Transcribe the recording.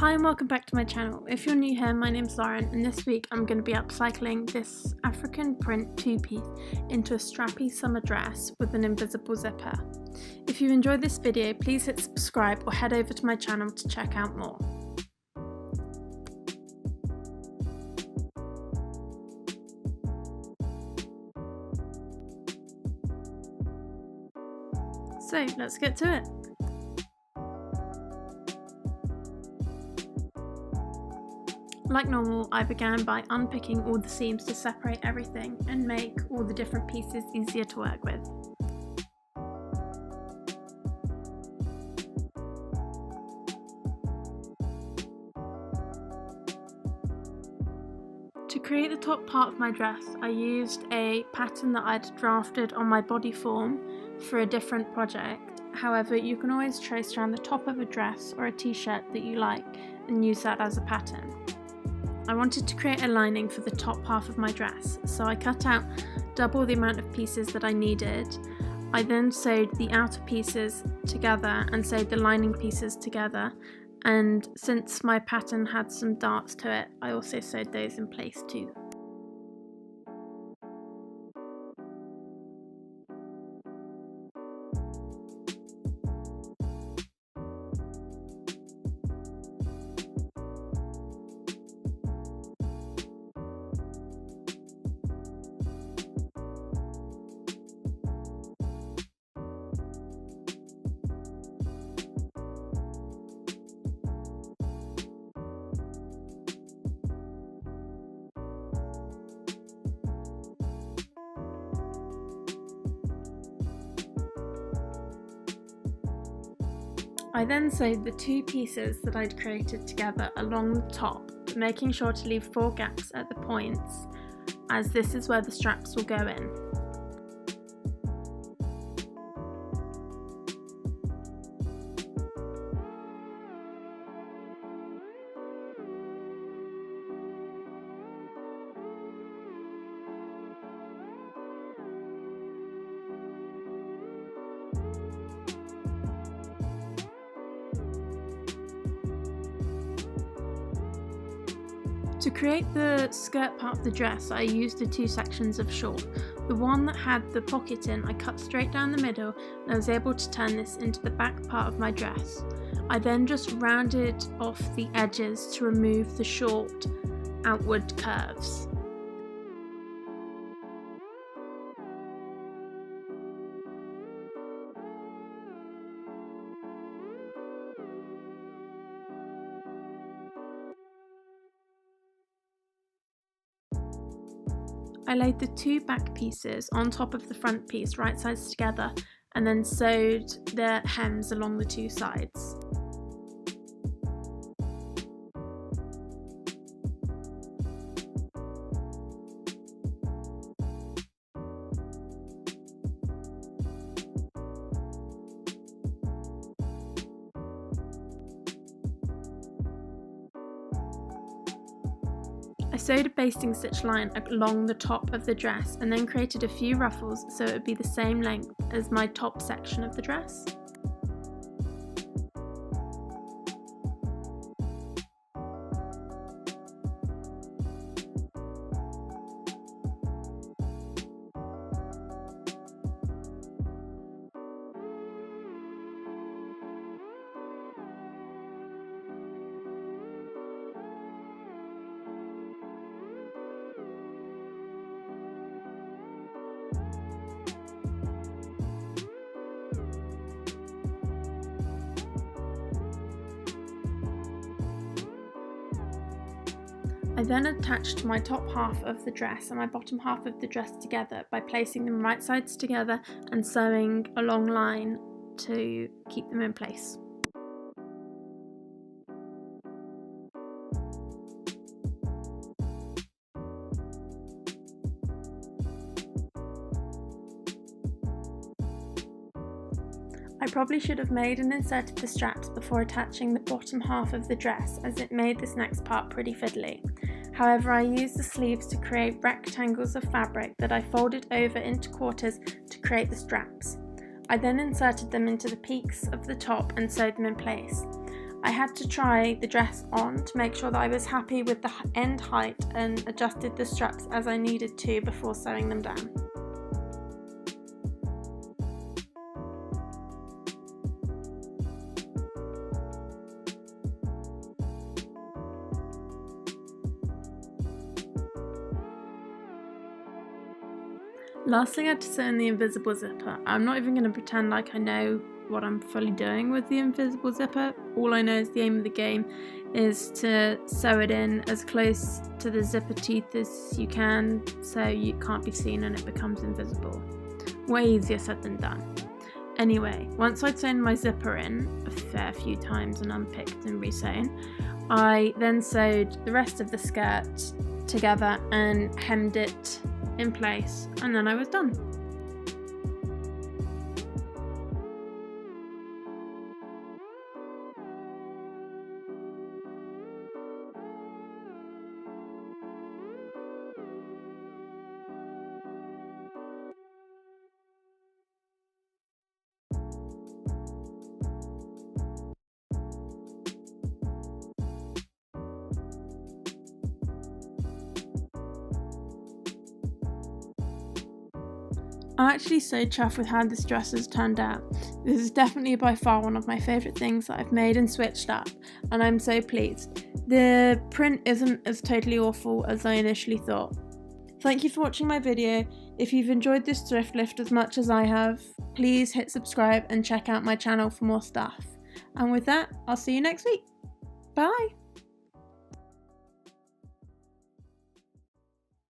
Hi and welcome back to my channel. If you're new here, my name's Lauren and this week I'm going to be upcycling this African print two-piece into a strappy summer dress with an invisible zipper. If you enjoyed this video, please hit subscribe or head over to my channel to check out more. So let's get to it. Like normal, I began by unpicking all the seams to separate everything and make all the different pieces easier to work with. To create the top part of my dress, I used a pattern that I'd drafted on my body form for a different project. However, you can always trace around the top of a dress or a t-shirt that you like and use that as a pattern. I wanted to create a lining for the top half of my dress, so I cut out double the amount of pieces that I needed. I then sewed the outer pieces together and sewed the lining pieces together, and since my pattern had some darts to it, I also sewed those in place too. I then sewed the two pieces that I'd created together along the top, making sure to leave 4 gaps at the points, as this is where the straps will go in. To create the skirt part of the dress, I used the 2 sections of shawl. The one that had the pocket in, I cut straight down the middle and I was able to turn this into the back part of my dress. I then just rounded off the edges to remove the short outward curves. I laid the 2 back pieces on top of the front piece, right sides together, and then sewed the hems along the 2 sides. I sewed a basting stitch line along the top of the dress and then created a few ruffles so it would be the same length as my top section of the dress. I then attached my top half of the dress and my bottom half of the dress together by placing them right sides together and sewing a long line to keep them in place. I probably should have made and inserted the straps before attaching the bottom half of the dress, as it made this next part pretty fiddly. However, I used the sleeves to create rectangles of fabric that I folded over into quarters to create the straps. I then inserted them into the peaks of the top and sewed them in place. I had to try the dress on to make sure that I was happy with the end height and adjusted the straps as I needed to before sewing them down. Last thing I had to sew in the invisible zipper. I'm not even going to pretend like I know what I'm fully doing with the invisible zipper. All I know is the aim of the game is to sew it in as close to the zipper teeth as you can so you can't be seen and it becomes invisible. Way easier said than done. Anyway, once I'd sewn my zipper in a fair few times and unpicked and resewn, I then sewed the rest of the skirt together and hemmed it in place, and then I was done. I'm actually so chuffed with how this dress has turned out. This is definitely by far one of my favourite things that I've made and switched up, and I'm so pleased. The print isn't as totally awful as I initially thought. Thank you for watching my video. If you've enjoyed this thrift lift as much as I have, please hit subscribe and check out my channel for more stuff. And with that, I'll see you next week. Bye!